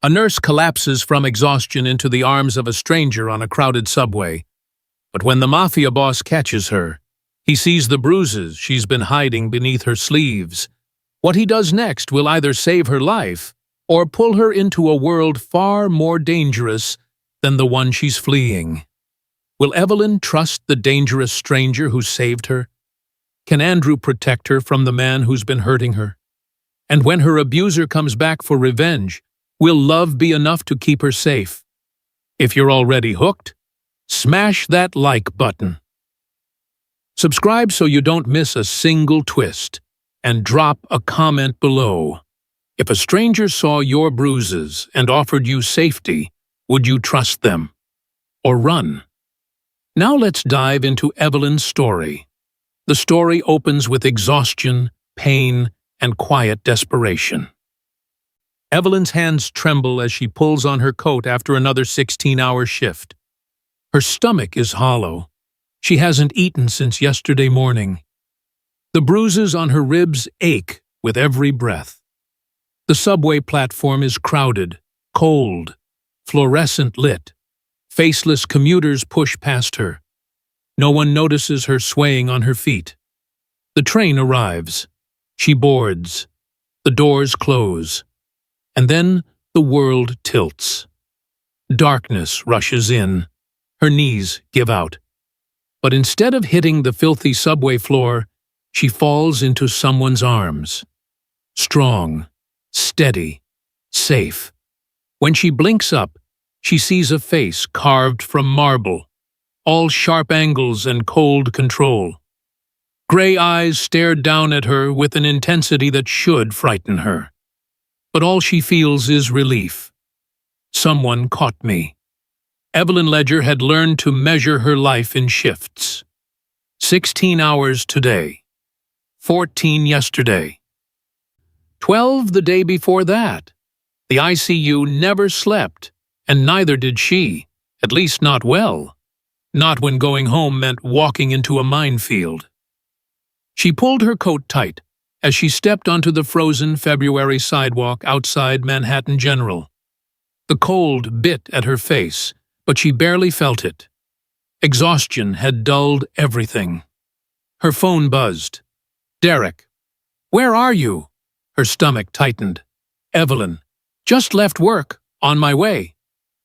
A nurse collapses from exhaustion into the arms of a stranger on a crowded subway. But when the mafia boss catches her, he sees the bruises she's been hiding beneath her sleeves. What he does next will either save her life or pull her into a world far more dangerous than the one she's fleeing. Will Evelyn trust the dangerous stranger who saved her? Can Andrew protect her from the man who's been hurting her? And when her abuser comes back for revenge, will love be enough to keep her safe? If you're already hooked, smash that like button. Subscribe so you don't miss a single twist, and drop a comment below. If a stranger saw your bruises and offered you safety, would you trust them or run? Now let's dive into Evelyn's story. The story opens with exhaustion, pain, and quiet desperation. Evelyn's hands tremble as she pulls on her coat after another 16-hour shift. Her stomach is hollow. She hasn't eaten since yesterday morning. The bruises on her ribs ache with every breath. The subway platform is crowded, cold, fluorescent lit. Faceless commuters push past her. No one notices her swaying on her feet. The train arrives. She boards. The doors close. And then the world tilts. Darkness rushes in. Her knees give out. But instead of hitting the filthy subway floor, she falls into someone's arms. Strong, steady, safe. When she blinks up, she sees a face carved from marble, all sharp angles and cold control. Gray eyes stare down at her with an intensity that should frighten her. But all she feels is relief. Someone caught me. Evelyn Ledger had learned to measure her life in shifts. 16 hours today, 14 yesterday, 12 the day before that. The ICU never slept, and neither did she, at least not well. Not when going home meant walking into a minefield. She pulled her coat tight as she stepped onto the frozen February sidewalk outside Manhattan General. The cold bit at her face, but she barely felt it. Exhaustion had dulled everything. Her phone buzzed. Derek. Where are you? Her stomach tightened. Evelyn. Just left work. On my way.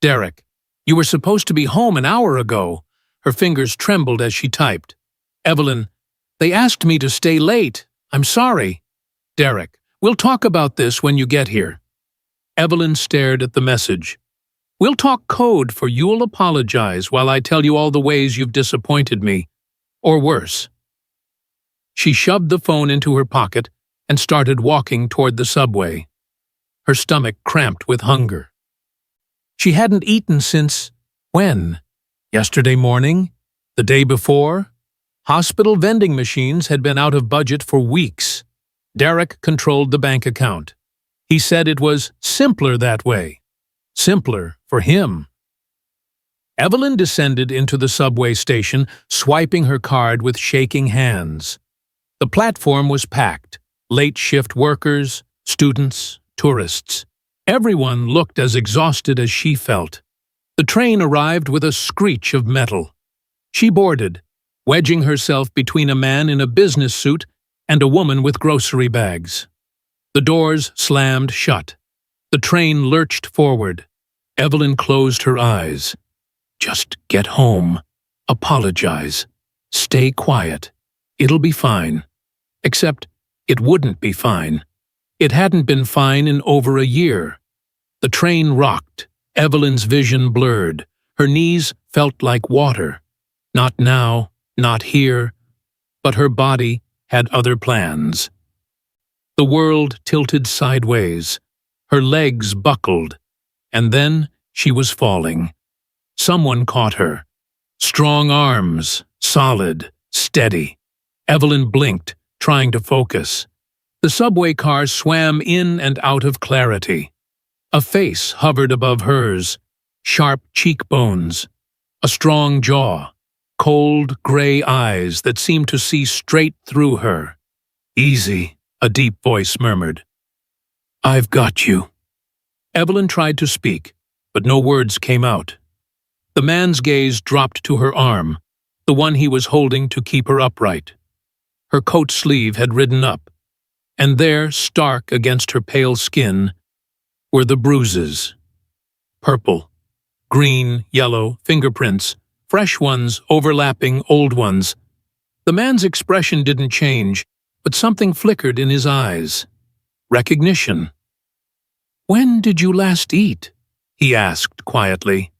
Derek. You were supposed to be home an hour ago. Her fingers trembled as she typed. Evelyn. They asked me to stay late. I'm sorry. Derek. We'll talk about this when you get here. Evelyn stared at the message. We'll talk code for you'll apologize while I tell you all the ways you've disappointed me. Or worse. She shoved the phone into her pocket and started walking toward the subway. Her stomach cramped with hunger. She hadn't eaten since… when? Yesterday morning? The day before? Hospital vending machines had been out of budget for weeks. Derek controlled the bank account. He said it was simpler that way. Simpler for him. Evelyn descended into the subway station, swiping her card with shaking hands. The platform was packed. Late shift workers, students, tourists. Everyone looked as exhausted as she felt. The train arrived with a screech of metal. She boarded, wedging herself between a man in a business suit and a woman with grocery bags. The doors slammed shut. The train lurched forward. Evelyn closed her eyes. Just get home. Apologize. Stay quiet. It'll be fine. Except it wouldn't be fine. It hadn't been fine in over a year. The train rocked. Evelyn's vision blurred. Her knees felt like water. Not now, not here. But her body had other plans. The world tilted sideways. Her legs buckled. And then she was falling. Someone caught her. Strong arms, solid, steady. Evelyn blinked, trying to focus. The subway car swam in and out of clarity. A face hovered above hers, sharp cheekbones, a strong jaw, cold gray eyes that seemed to see straight through her. Easy, a deep voice murmured. I've got you. Evelyn tried to speak, but no words came out. The man's gaze dropped to her arm, the one he was holding to keep her upright. Her coat sleeve had ridden up, and there, stark against her pale skin, were the bruises. Purple, green, yellow, fingerprints, fresh ones overlapping old ones. The man's expression didn't change, but something flickered in his eyes. Recognition. "When did you last eat?" he asked quietly.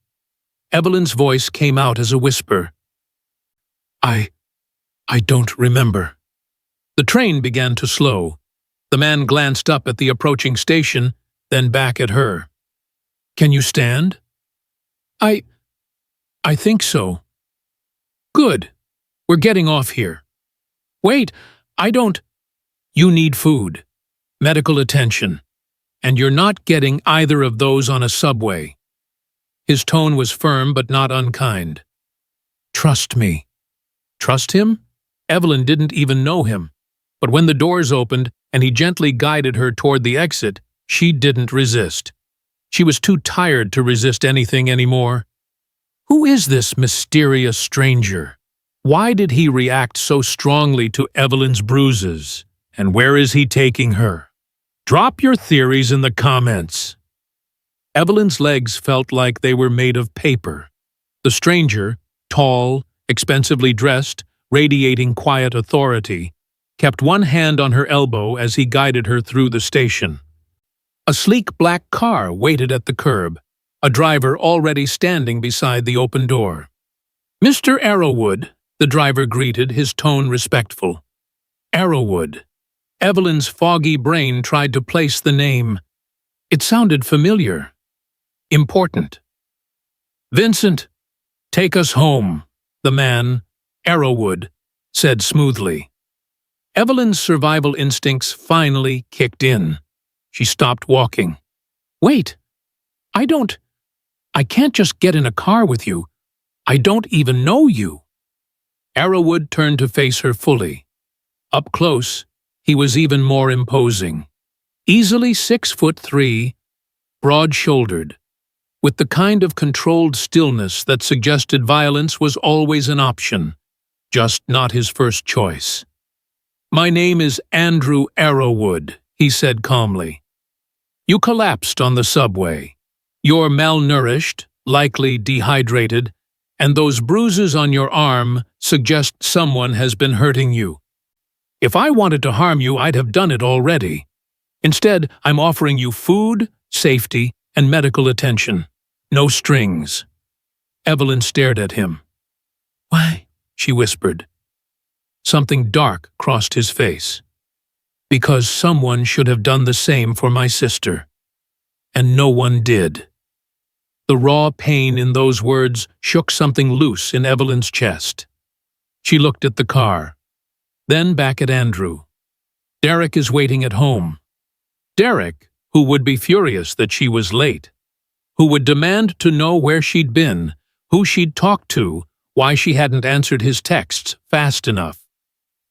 Evelyn's voice came out as a whisper. I don't remember." The train began to slow. The man glanced up at the approaching station, then back at her. "Can you stand?" I think so." "Good. We're getting off here." "Wait, I don't—" "You need food, medical attention, and you're not getting either of those on a subway." His tone was firm but not unkind. "Trust me." Trust him? Evelyn didn't even know him. But when the doors opened and he gently guided her toward the exit, she didn't resist. She was too tired to resist anything anymore. Who is this mysterious stranger? Why did he react so strongly to Evelyn's bruises? And where is he taking her? Drop your theories in the comments. Evelyn's legs felt like they were made of paper. The stranger, tall, expensively dressed, radiating quiet authority, kept one hand on her elbow as he guided her through the station. A sleek black car waited at the curb, a driver already standing beside the open door. "Mr. Arrowwood," the driver greeted, his tone respectful. Arrowwood. Evelyn's foggy brain tried to place the name. It sounded familiar. Important. "Vincent, take us home," the man, Arrowwood, said smoothly. Evelyn's survival instincts finally kicked in. She stopped walking. "Wait, I can't just get in a car with you. I don't even know you." Arrowwood turned to face her fully. Up close, he was even more imposing. Easily 6'3", broad-shouldered, with the kind of controlled stillness that suggested violence was always an option, just not his first choice. "My name is Andrew Arrowwood," he said calmly. "You collapsed on the subway. You're malnourished, likely dehydrated, and those bruises on your arm suggest someone has been hurting you. If I wanted to harm you, I'd have done it already. Instead, I'm offering you food, safety, and medical attention. No strings." Evelyn stared at him. "Why?" she whispered. Something dark crossed his face. "Because someone should have done the same for my sister. And no one did." The raw pain in those words shook something loose in Evelyn's chest. She looked at the car, then back at Andrew. Derek is waiting at home. Derek, who would be furious that she was late, who would demand to know where she'd been, who she'd talked to, why she hadn't answered his texts fast enough.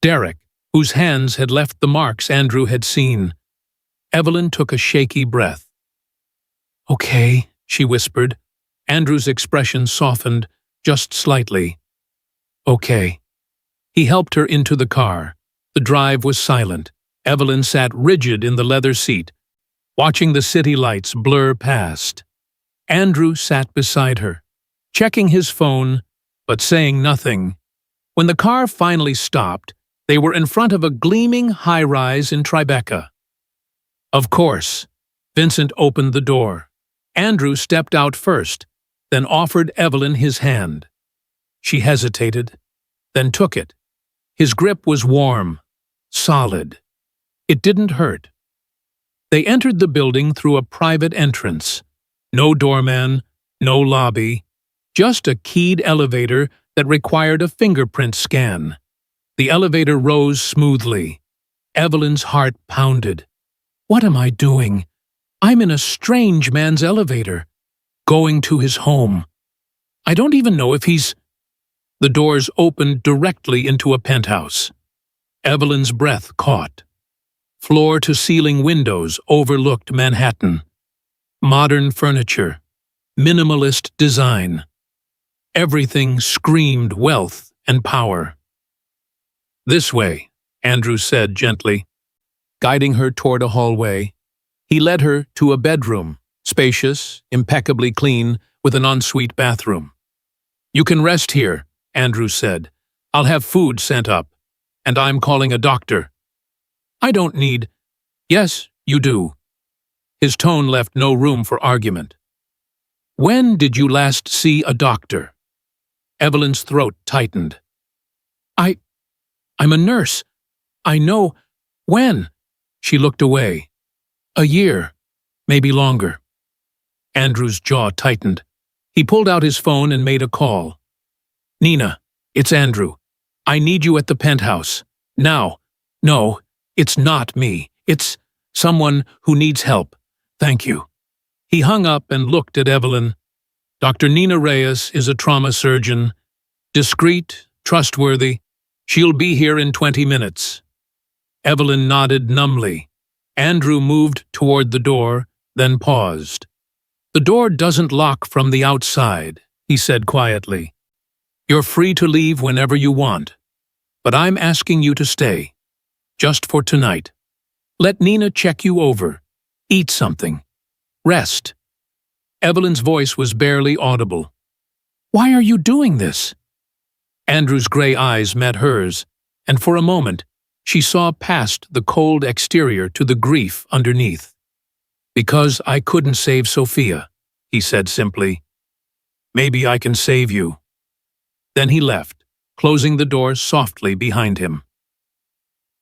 Derek, whose hands had left the marks Andrew had seen. Evelyn took a shaky breath. "Okay," she whispered. Andrew's expression softened, just slightly. "Okay." He helped her into the car. The drive was silent. Evelyn sat rigid in the leather seat, watching the city lights blur past. Andrew sat beside her, checking his phone, but saying nothing. When the car finally stopped, they were in front of a gleaming high-rise in Tribeca. Of course, Vincent opened the door. Andrew stepped out first, then offered Evelyn his hand. She hesitated, then took it. His grip was warm, solid. It didn't hurt. They entered the building through a private entrance. No doorman, no lobby, just a keyed elevator that required a fingerprint scan. The elevator rose smoothly. Evelyn's heart pounded. What am I doing? I'm in a strange man's elevator, going to his home. I don't even know if he's... The doors opened directly into a penthouse. Evelyn's breath caught. Floor-to-ceiling windows overlooked Manhattan. Modern furniture, minimalist design. Everything screamed wealth and power. "This way," Andrew said gently, guiding her toward a hallway. He led her to a bedroom, spacious, impeccably clean, with an ensuite bathroom. "You can rest here," Andrew said. "I'll have food sent up, and I'm calling a doctor." "I don't need—" "Yes, you do." His tone left no room for argument. "When did you last see a doctor?" Evelyn's throat tightened. I'm a nurse. I know. When?" She looked away. "A year, maybe longer." Andrew's jaw tightened. He pulled out his phone and made a call. "Nina, it's Andrew. I need you at the penthouse. Now." "No, it's not me. It's someone who needs help. Thank you." He hung up and looked at Evelyn. "Dr. Nina Reyes is a trauma surgeon. Discreet, trustworthy. She'll be here in 20 minutes. Evelyn nodded numbly. Andrew moved toward the door, then paused. "The door doesn't lock from the outside," he said quietly. "You're free to leave whenever you want, but I'm asking you to stay, just for tonight. Let Nina check you over. Eat something. Rest." Evelyn's voice was barely audible. "Why are you doing this?" Andrew's gray eyes met hers, and for a moment she saw past the cold exterior to the grief underneath. "Because I couldn't save Sophia," he said simply. "Maybe I can save you." Then he left, closing the door softly behind him.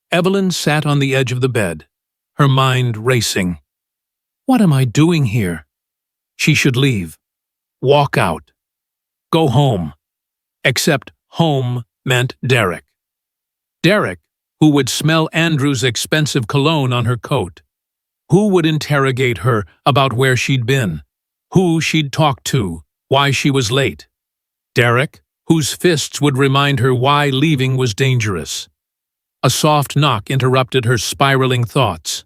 Evelyn sat on the edge of the bed, her mind racing. What am I doing here? She should leave. Walk out. Go home. Except home meant Derek. Derek, who would smell Andrew's expensive cologne on her coat. Who would interrogate her about where she'd been, who she'd talked to, why she was late. Derek, whose fists would remind her why leaving was dangerous. A soft knock interrupted her spiraling thoughts.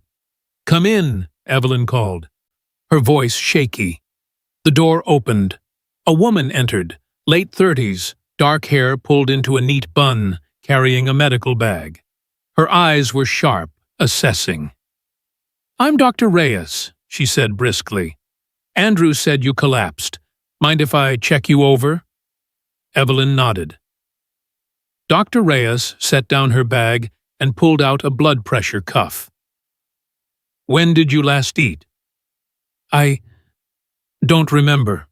"Come in," Evelyn called, her voice shaky. The door opened. A woman entered, late 30s, dark hair pulled into a neat bun, carrying a medical bag. Her eyes were sharp, assessing. "I'm Dr. Reyes," she said briskly. "Andrew said you collapsed. Mind if I check you over?" Evelyn nodded. Dr. Reyes set down her bag and pulled out a blood pressure cuff. "When did you last eat?" "I don't remember."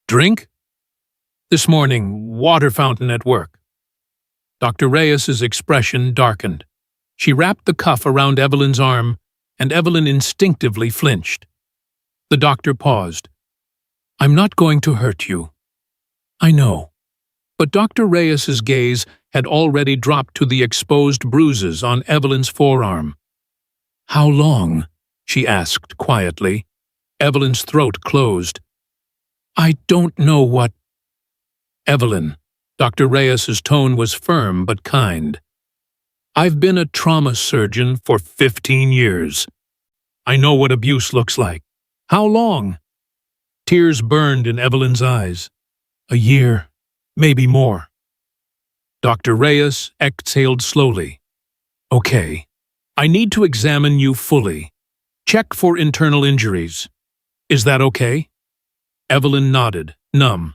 "Drink?" "This morning, water fountain at work." Dr. Reyes's expression darkened. She wrapped the cuff around Evelyn's arm, and Evelyn instinctively flinched. The doctor paused. "I'm not going to hurt you." "I know." But Dr. Reyes's gaze had already dropped to the exposed bruises on Evelyn's forearm. "How long?" she asked quietly. Evelyn's throat closed. "I don't know what—" "Evelyn," Dr. Reyes's tone was firm but kind. "I've been a trauma surgeon for 15 years. I know what abuse looks like. How long?" Tears burned in Evelyn's eyes. "A year, maybe more." Dr. Reyes exhaled slowly. "Okay, I need to examine you fully. Check for internal injuries. Is that okay?" Evelyn nodded, numb.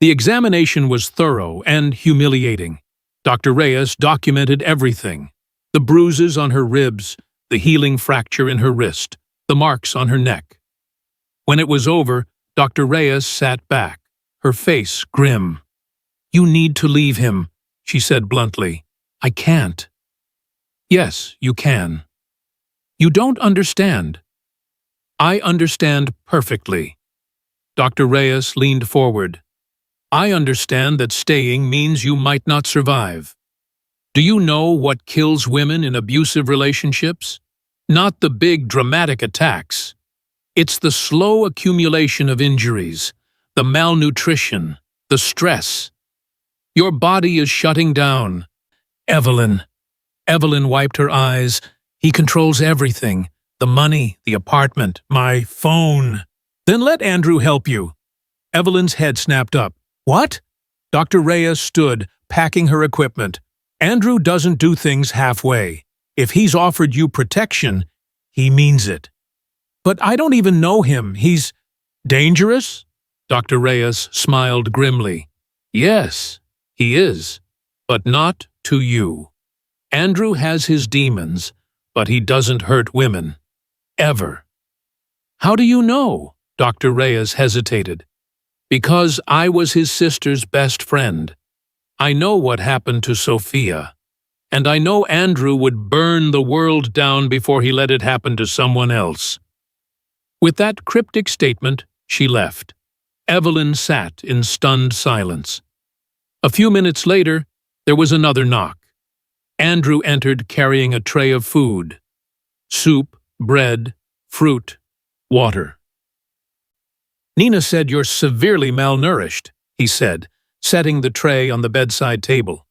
The examination was thorough and humiliating. Dr. Reyes documented everything. The bruises on her ribs, the healing fracture in her wrist, the marks on her neck. When it was over, Dr. Reyes sat back, her face grim. "You need to leave him," she said bluntly. "I can't." "Yes, you can." "You don't understand." "I understand perfectly." Dr. Reyes leaned forward. "I understand that staying means you might not survive. Do you know what kills women in abusive relationships? Not the big dramatic attacks. It's the slow accumulation of injuries, the malnutrition, the stress. Your body is shutting down." "Evelyn." Evelyn wiped her eyes. "He controls everything. The money, the apartment, my phone." Then let Andrew help you. Evelyn's head snapped up. What? Dr. Reyes stood, packing her equipment. Andrew doesn't do things halfway. If he's offered you protection, he means it. But I don't even know him. He's dangerous? Dr. Reyes smiled grimly. Yes, he is, but not to you. Andrew has his demons, but he doesn't hurt women. Ever. How do you know? Dr. Reyes hesitated. Because I was his sister's best friend. I know what happened to Sophia, and I know Andrew would burn the world down before he let it happen to someone else. With that cryptic statement, she left. Evelyn sat in stunned silence. A few minutes later, there was another knock. Andrew entered carrying a tray of food. Soup, bread, fruit, water. Nina said you're severely malnourished, he said, setting the tray on the bedside table.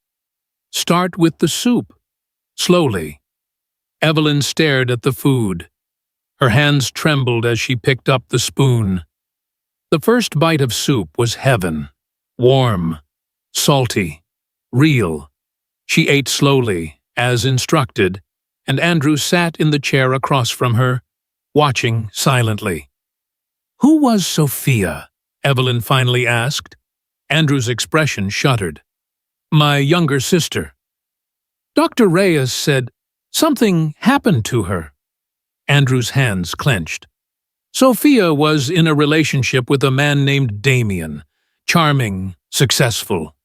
Start with the soup. Slowly. Evelyn stared at the food. Her hands trembled as she picked up the spoon. The first bite of soup was heaven. Warm, salty, real. She ate slowly, as instructed, and Andrew sat in the chair across from her, watching silently. Who was Sophia? Evelyn finally asked. Andrew's expression shuddered. My younger sister. Dr. Reyes said something happened to her. Andrew's hands clenched. Sophia was in a relationship with a man named Damien, charming, successful.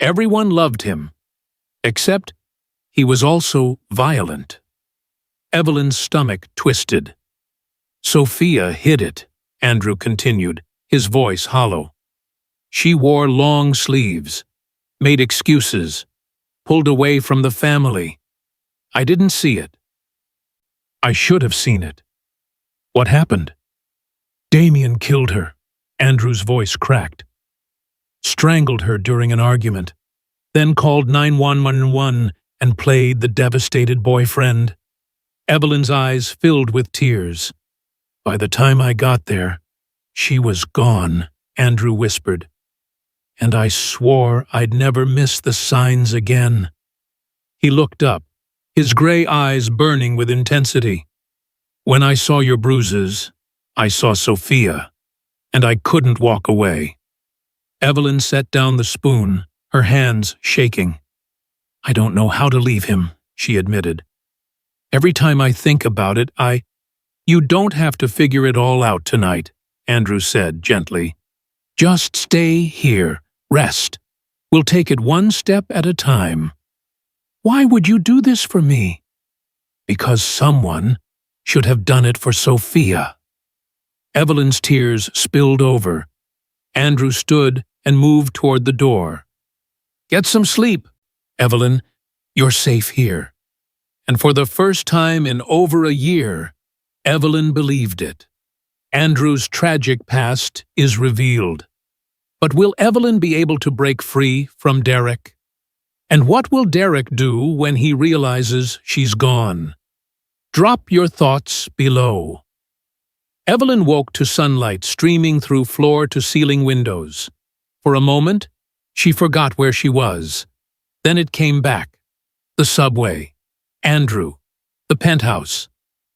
Everyone loved him, except he was also violent. Evelyn's stomach twisted. Sophia hid it, Andrew continued, his voice hollow. She wore long sleeves, made excuses, pulled away from the family. I didn't see it. I should have seen it. What happened? Damien killed her. Andrew's voice cracked. Strangled her during an argument, then called 911 and played the devastated boyfriend. Evelyn's eyes filled with tears. By the time I got there, she was gone, Andrew whispered. And I swore I'd never miss the signs again. He looked up, his gray eyes burning with intensity. When I saw your bruises, I saw Sophia, and I couldn't walk away. Evelyn set down the spoon, her hands shaking. I don't know how to leave him, she admitted. Every time I think about it, You don't have to figure it all out tonight, Andrew said gently. Just stay here, rest. We'll take it one step at a time. Why would you do this for me? Because someone should have done it for Sophia. Evelyn's tears spilled over. Andrew stood and moved toward the door. Get some sleep, Evelyn. You're safe here. And for the first time in over a year, Evelyn believed it. Andrew's tragic past is revealed. But will Evelyn be able to break free from Derek? And what will Derek do when he realizes she's gone? Drop your thoughts below. Evelyn woke to sunlight streaming through floor-to-ceiling windows. For a moment, she forgot where she was. Then it came back. The subway. Andrew. The penthouse.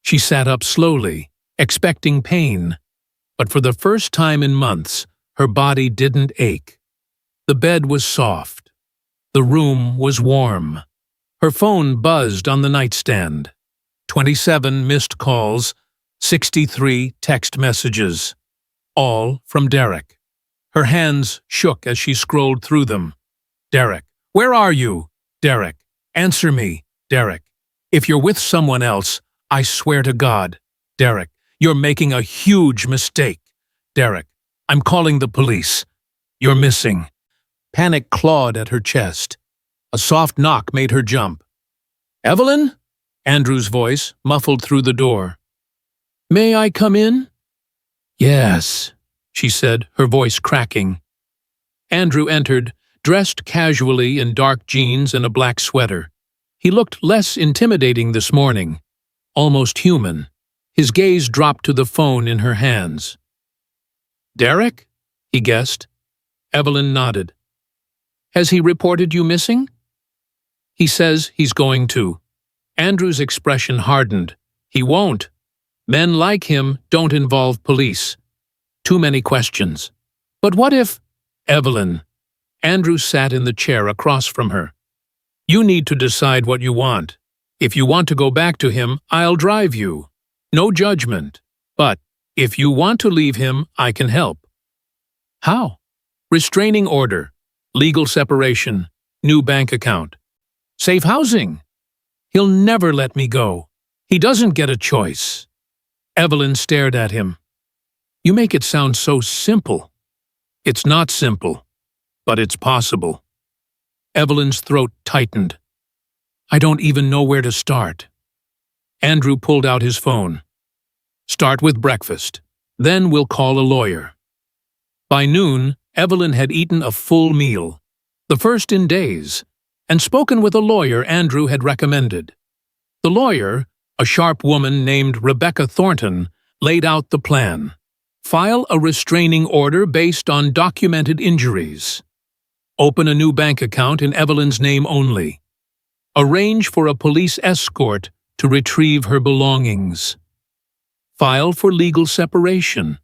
She sat up slowly, expecting pain. But for the first time in months, her body didn't ache. The bed was soft. The room was warm. Her phone buzzed on the nightstand. 27 missed calls, 63 text messages. All from Derek. Her hands shook as she scrolled through them. Derek. Where are you? Derek. Answer me. Derek. If you're with someone else, I swear to God. Derek. You're making a huge mistake. Derek. I'm calling the police. You're missing. Panic clawed at her chest. A soft knock made her jump. Evelyn? Andrew's voice muffled through the door. May I come in? Yes, she said, her voice cracking. Andrew entered, dressed casually in dark jeans and a black sweater. He looked less intimidating this morning, almost human. His gaze dropped to the phone in her hands. Derek? He guessed. Evelyn nodded. Has he reported you missing? He says he's going to. Andrew's expression hardened. He won't. Men like him don't involve police. Too many questions. But what if… Evelyn. Andrew sat in the chair across from her. You need to decide what you want. If you want to go back to him, I'll drive you. No judgment. But if you want to leave him, I can help. How? Restraining order, legal separation, new bank account, safe housing. He'll never let me go. He doesn't get a choice. Evelyn stared at him. You make it sound so simple. It's not simple, but it's possible. Evelyn's throat tightened. I don't even know where to start. Andrew pulled out his phone. Start with breakfast. Then we'll call a lawyer. By noon, Evelyn had eaten a full meal, the first in days, and spoken with a lawyer Andrew had recommended. The lawyer, a sharp woman named Rebecca Thornton, laid out the plan. File a restraining order based on documented injuries. Open a new bank account in Evelyn's name only. Arrange for a police escort to retrieve her belongings. File for legal separation.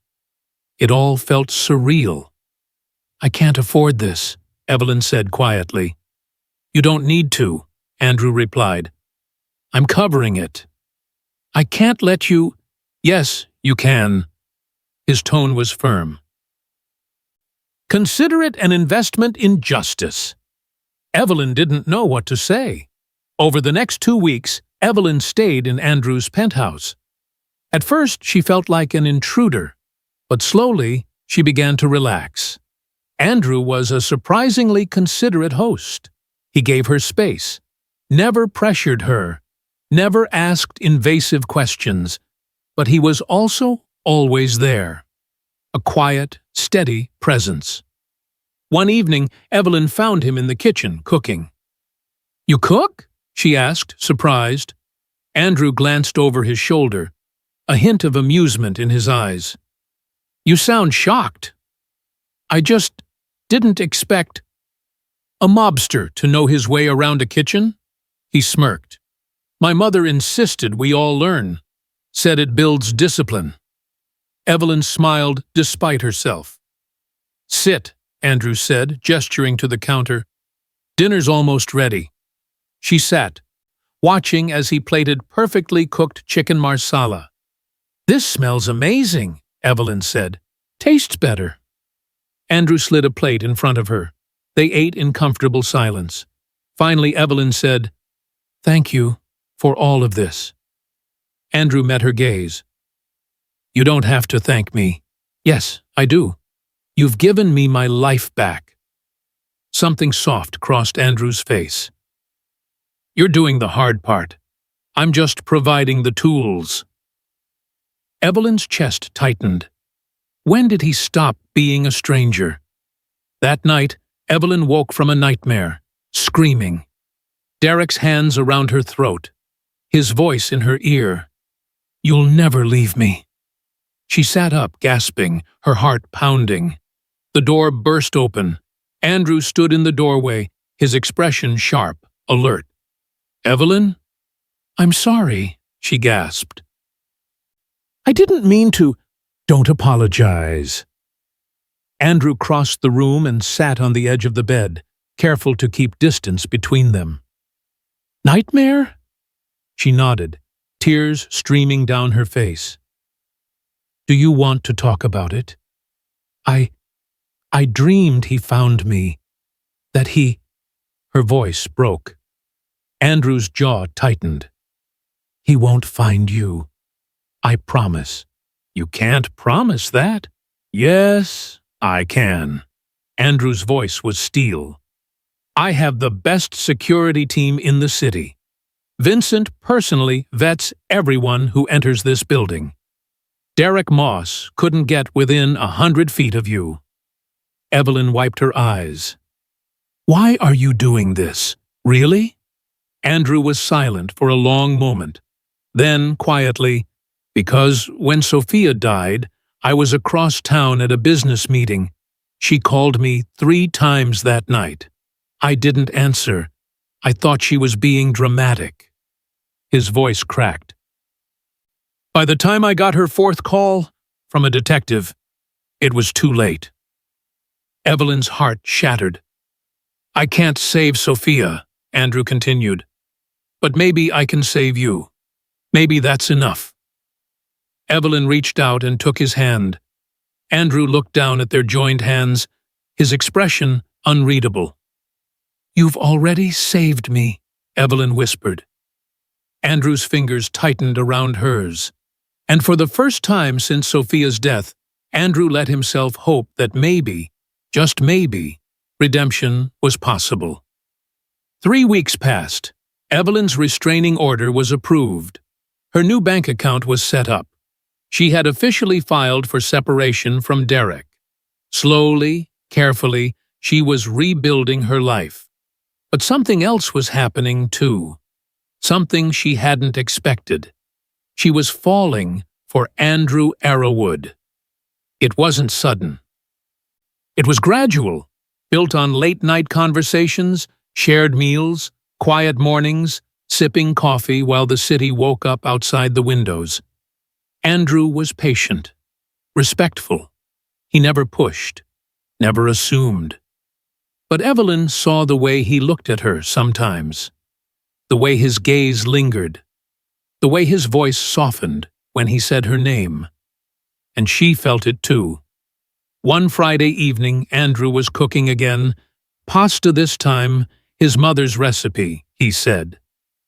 It all felt surreal. I can't afford this, Evelyn said quietly. You don't need to, Andrew replied. I'm covering it. I can't let you… Yes, you can. His tone was firm. Consider it an investment in justice. Evelyn didn't know what to say. Over the next 2 weeks, Evelyn stayed in Andrew's penthouse. At first, she felt like an intruder, but slowly she began to relax. Andrew was a surprisingly considerate host. He gave her space, never pressured her, never asked invasive questions, but he was also always there. A quiet, steady presence. One evening, Evelyn found him in the kitchen, cooking. You cook? She asked, surprised. Andrew glanced over his shoulder, a hint of amusement in his eyes. You sound shocked. I just didn't expect a mobster to know his way around a kitchen? He smirked. My mother insisted we all learn, said it builds discipline. Evelyn smiled despite herself. Sit, Andrew said, gesturing to the counter. Dinner's almost ready. She sat, watching as he plated perfectly cooked chicken marsala. This smells amazing, Evelyn said. Tastes better. Andrew slid a plate in front of her. They ate in comfortable silence. Finally, Evelyn said, Thank you for all of this. Andrew met her gaze. You don't have to thank me. Yes, I do. You've given me my life back. Something soft crossed Andrew's face. You're doing the hard part. I'm just providing the tools. Evelyn's chest tightened. When did he stop being a stranger? That night, Evelyn woke from a nightmare, screaming. Derek's hands around her throat, his voice in her ear. You'll never leave me. She sat up, gasping, her heart pounding. The door burst open. Andrew stood in the doorway, his expression sharp, alert. Evelyn? I'm sorry, she gasped. I didn't mean to. Don't apologize. Andrew crossed the room and sat on the edge of the bed, careful to keep distance between them. Nightmare? She nodded, tears streaming down her face. Do you want to talk about it? I dreamed he found me. That he… Her voice broke. Andrew's jaw tightened. He won't find you. I promise. You can't promise that. Yes, I can. Andrew's voice was steel. I have the best security team in the city. Vincent personally vets everyone who enters this building. Derek Moss couldn't get within 100 feet of you. Evelyn wiped her eyes. Why are you doing this? Really? Andrew was silent for a long moment. Then, quietly, because when Sophia died, I was across town at a business meeting. She called me 3 times that night. I didn't answer. I thought she was being dramatic." His voice cracked. By the time I got her 4th call from a detective, it was too late. Evelyn's heart shattered. "I can't save Sophia," Andrew continued. "But maybe I can save you. Maybe that's enough." Evelyn reached out and took his hand. Andrew looked down at their joined hands, his expression unreadable. "You've already saved me," Evelyn whispered. Andrew's fingers tightened around hers, and for the first time since Sophia's death, Andrew let himself hope that maybe, just maybe, redemption was possible. 3 weeks passed. Evelyn's restraining order was approved. Her new bank account was set up. She had officially filed for separation from Derek. Slowly, carefully, she was rebuilding her life. But something else was happening too. Something she hadn't expected. She was falling for Andrew Arrowwood. It wasn't sudden. It was gradual, built on late-night conversations, shared meals, quiet mornings, sipping coffee while the city woke up outside the windows. Andrew was patient, respectful. He never pushed, never assumed. But Evelyn saw the way he looked at her sometimes, the way his gaze lingered, the way his voice softened when he said her name. And she felt it too. One Friday evening, Andrew was cooking again. Pasta this time, his mother's recipe, he said.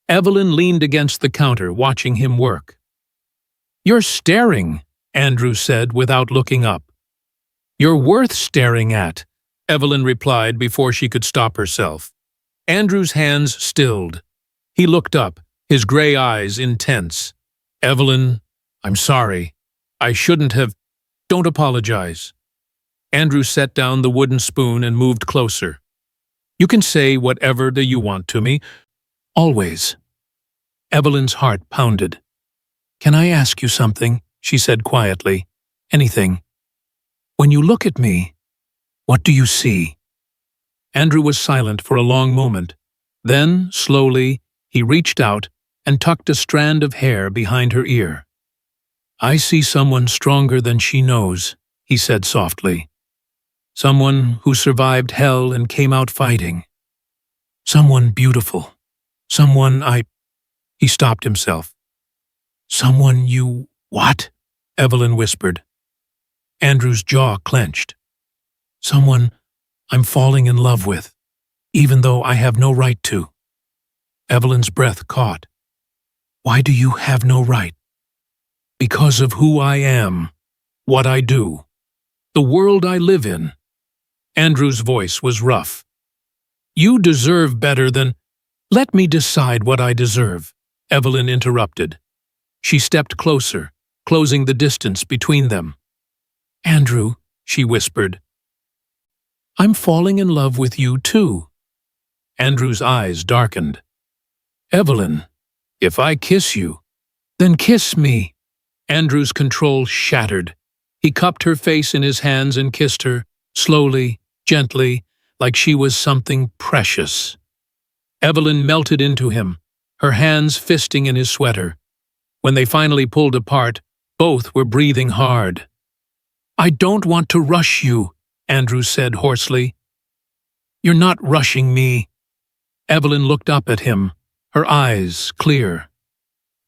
Evelyn leaned against the counter, watching him work. "You're staring," Andrew said without looking up. "You're worth staring at," Evelyn replied before she could stop herself. Andrew's hands stilled. He looked up, his gray eyes intense. "Evelyn, I'm sorry. I shouldn't have. Don't apologize." Andrew set down the wooden spoon and moved closer. "You can say whatever you want to me. Always." Evelyn's heart pounded. "Can I ask you something?" she said quietly. "Anything. When you look at me, what do you see?" Andrew was silent for a long moment. Then, slowly, he reached out and tucked a strand of hair behind her ear. "I see someone stronger than she knows," he said softly. "Someone who survived hell and came out fighting. Someone beautiful. Someone He stopped himself. "Someone you what?" Evelyn whispered. Andrew's jaw clenched. "Someone I'm falling in love with, even though I have no right to." Evelyn's breath caught. "Why do you have no right?" "Because of who I am, what I do, the world I live in." Andrew's voice was rough. "You deserve better than—" "Let me decide what I deserve," Evelyn interrupted. She stepped closer, closing the distance between them. "Andrew," she whispered, "I'm falling in love with you too." Andrew's eyes darkened. "Evelyn, if I kiss you, then kiss me." Andrew's control shattered. He cupped her face in his hands and kissed her, slowly, gently, like she was something precious. Evelyn melted into him, her hands fisting in his sweater. When they finally pulled apart, both were breathing hard. "I don't want to rush you," Andrew said hoarsely. "You're not rushing me." Evelyn looked up at him, her eyes clear.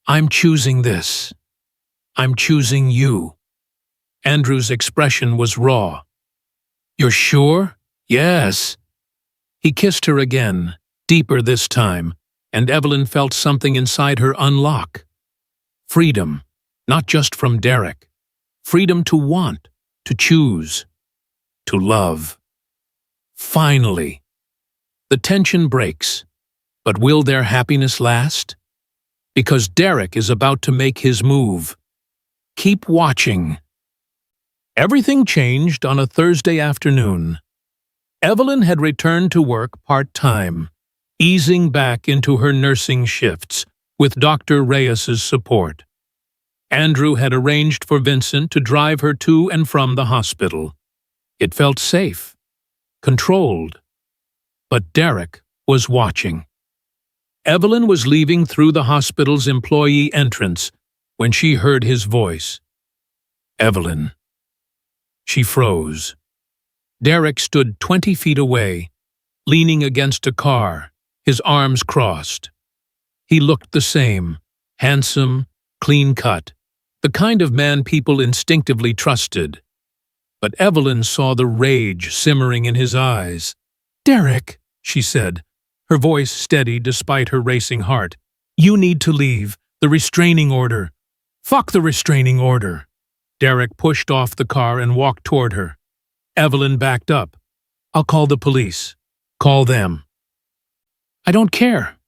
"I'm choosing this. I'm choosing you." Andrew's expression was raw. "You're sure?" "Yes." He kissed her again, deeper this time, and Evelyn felt something inside her unlock. Freedom, not just from Derek. Freedom to want, to choose, to love. Finally. The tension breaks. But will their happiness last? Because Derek is about to make his move. Keep watching. Everything changed on a Thursday afternoon. Evelyn had returned to work part-time, easing back into her nursing shifts with Dr. Reyes's support. Andrew had arranged for Vincent to drive her to and from the hospital. It felt safe, controlled. But Derek was watching. Evelyn was leaving through the hospital's employee entrance when she heard his voice. Evelyn. She froze. Derek stood 20 feet away, leaning against a car, his arms crossed. He looked the same, handsome, clean-cut, the kind of man people instinctively trusted. But Evelyn saw the rage simmering in his eyes. "Derek," she said, her voice steady despite her racing heart. "You need to leave. The restraining order." "Fuck the restraining order." Derek pushed off the car and walked toward her. Evelyn backed up. "I'll call the police." "Call them." "I don't care."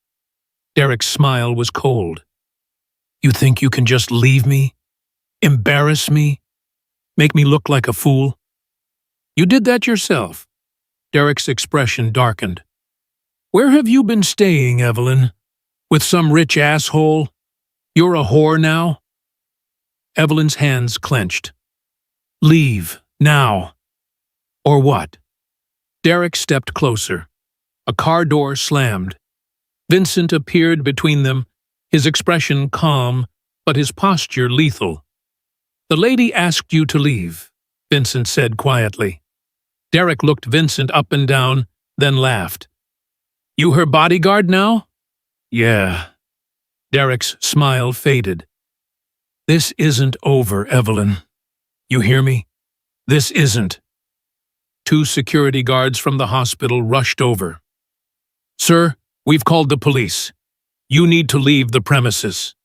Derek's smile was cold. "You think you can just leave me? Embarrass me? Make me look like a fool?" "You did that yourself." Derek's expression darkened. "Where have you been staying, Evelyn? With some rich asshole? You're a whore now?" Evelyn's hands clenched. "Leave, now." "Or what?" Derek stepped closer. A car door slammed. Vincent appeared between them, his expression calm, but his posture lethal. "The lady asked you to leave," Vincent said quietly. Derek looked Vincent up and down, then laughed. "You her bodyguard now?" "Yeah." Derek's smile faded. "This isn't over, Evelyn. You hear me? This isn't." 2 security guards from the hospital rushed over. "Sir, we've called the police. You need to leave the premises."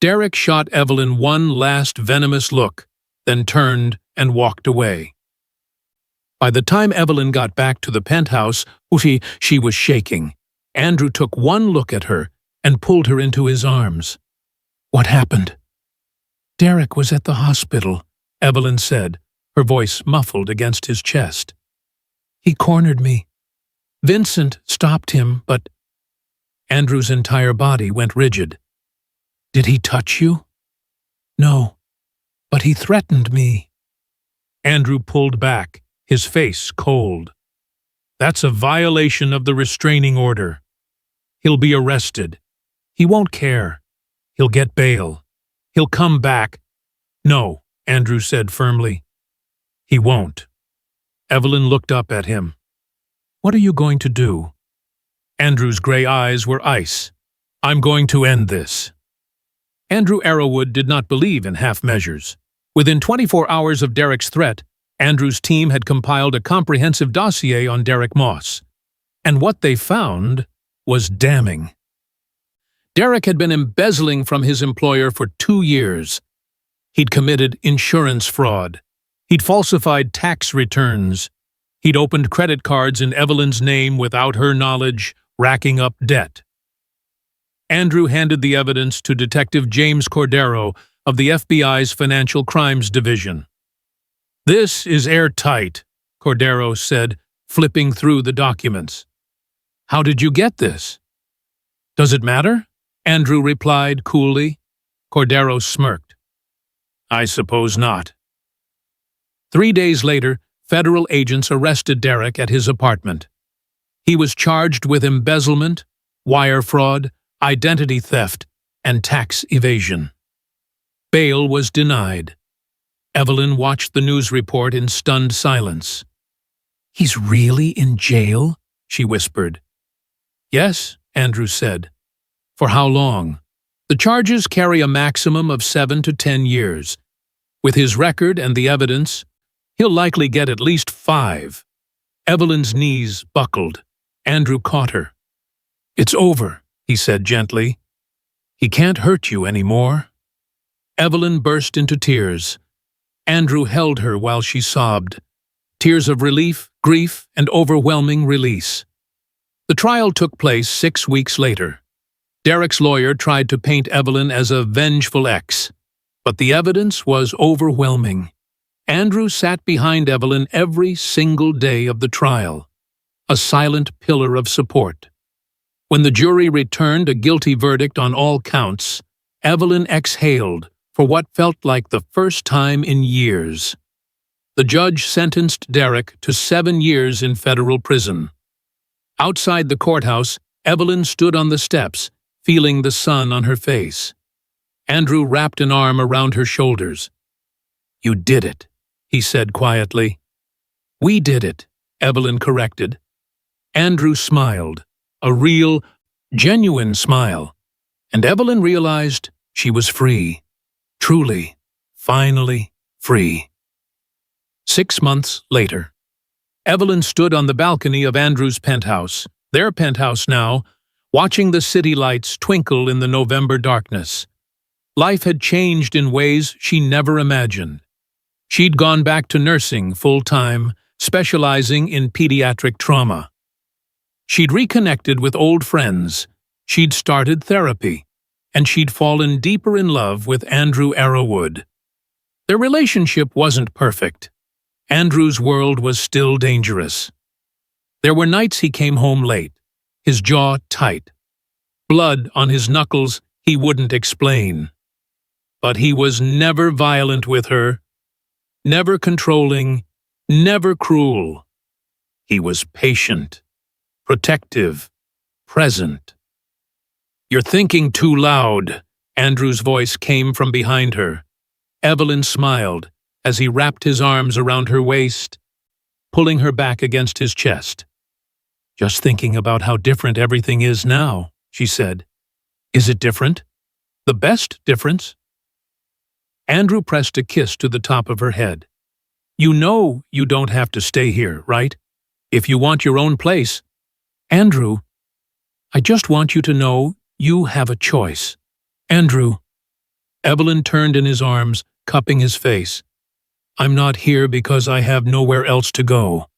Derek shot Evelyn one last venomous look, then turned and walked away. By the time Evelyn got back to the penthouse, she was shaking. Andrew took one look at her and pulled her into his arms. "What happened?" "Derek was at the hospital," Evelyn said, her voice muffled against his chest. "He cornered me. Vincent stopped him, but—" Andrew's entire body went rigid. "Did he touch you?" "No, but he threatened me." Andrew pulled back, his face cold. "That's a violation of the restraining order. He'll be arrested. He won't care. He'll get bail. He'll come back." "No," Andrew said firmly. "He won't." Evelyn looked up at him. "What are you going to do?" Andrew's gray eyes were ice. "I'm going to end this." Andrew Arrowwood did not believe in half measures. Within 24 hours of Derek's threat, Andrew's team had compiled a comprehensive dossier on Derek Moss. And what they found was damning. Derek had been embezzling from his employer for 2 years. He'd committed insurance fraud. He'd falsified tax returns. He'd opened credit cards in Evelyn's name without her knowledge, racking up debt. Andrew handed the evidence to Detective James Cordero of the FBI's Financial Crimes Division. "This is airtight," Cordero said, flipping through the documents. "How did you get this?" "Does it matter?" Andrew replied coolly. Cordero smirked. "I suppose not." 3 days later, federal agents arrested Derek at his apartment. He was charged with embezzlement, wire fraud, identity theft, and tax evasion. Bail was denied. Evelyn watched the news report in stunned silence. "He's really in jail?" she whispered. "Yes," Andrew said. "For how long?" "The charges carry a maximum of 7 to 10 years. With his record and the evidence, he'll likely get at least 5. Evelyn's knees buckled. Andrew caught her. "It's over," he said gently. "He can't hurt you anymore." Evelyn burst into tears. Andrew held her while she sobbed. Tears of relief, grief, and overwhelming release. The trial took place 6 weeks later. Derek's lawyer tried to paint Evelyn as a vengeful ex, but the evidence was overwhelming. Andrew sat behind Evelyn every single day of the trial, a silent pillar of support. When the jury returned a guilty verdict on all counts, Evelyn exhaled, for what felt like the first time in years. The judge sentenced Derek to 7 years in federal prison. Outside the courthouse, Evelyn stood on the steps, feeling the sun on her face. Andrew wrapped an arm around her shoulders. "You did it," he said quietly. "We did it," Evelyn corrected. Andrew smiled, a real, genuine smile, and Evelyn realized she was free. Truly, finally free. 6 months later, Evelyn stood on the balcony of Andrew's penthouse, their penthouse now, watching the city lights twinkle in the November darkness. Life had changed in ways she never imagined. She'd gone back to nursing full-time, specializing in pediatric trauma. She'd reconnected with old friends, she'd started therapy, and she'd fallen deeper in love with Andrew Arrowwood. Their relationship wasn't perfect. Andrew's world was still dangerous. There were nights he came home late, his jaw tight, blood on his knuckles he wouldn't explain. But he was never violent with her, never controlling, never cruel. He was patient, protective, present. "You're thinking too loud," Andrew's voice came from behind her. Evelyn smiled as he wrapped his arms around her waist, pulling her back against his chest. "Just thinking about how different everything is now," she said. "Is it different? The best difference?" Andrew pressed a kiss to the top of her head. "You know you don't have to stay here, right? If you want your own place." "Andrew, I just want you to know you have a choice." "Andrew." Evelyn turned in his arms, cupping his face. "I'm not here because I have nowhere else to go.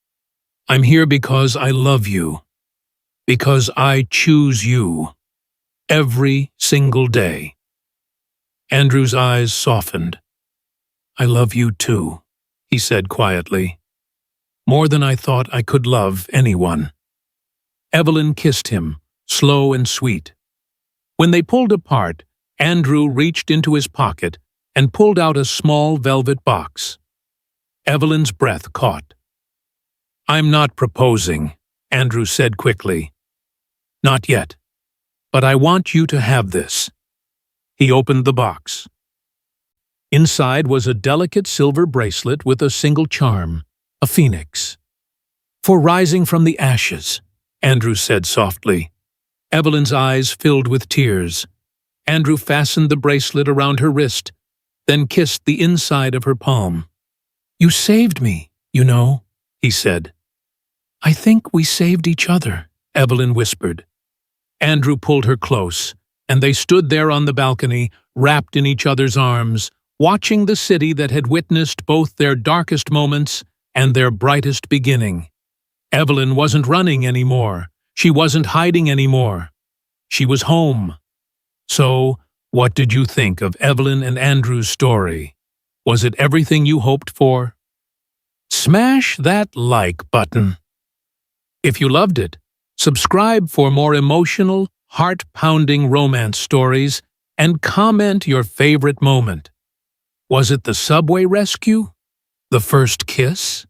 I'm here because I love you. Because I choose you. Every single day." Andrew's eyes softened. "I love you too," he said quietly. "More than I thought I could love anyone." Evelyn kissed him, slow and sweet. When they pulled apart, Andrew reached into his pocket and pulled out a small velvet box. Evelyn's breath caught. "I'm not proposing," Andrew said quickly. "Not yet. But I want you to have this." He opened the box. Inside was a delicate silver bracelet with a single charm, a phoenix. "For rising from the ashes," Andrew said softly. Evelyn's eyes filled with tears. Andrew fastened the bracelet around her wrist, then kissed the inside of her palm. "You saved me, you know," he said. "I think we saved each other," Evelyn whispered. Andrew pulled her close, and they stood there on the balcony, wrapped in each other's arms, watching the city that had witnessed both their darkest moments and their brightest beginning. Evelyn wasn't running anymore. She wasn't hiding anymore. She was home. So, what did you think of Evelyn and Andrew's story? Was it everything you hoped for? Smash that like button. If you loved it, subscribe for more emotional, heart-pounding romance stories and comment your favorite moment. Was it the subway rescue? The first kiss?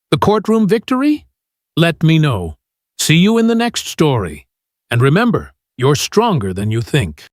The courtroom victory? Let me know. See you in the next story. And remember, you're stronger than you think.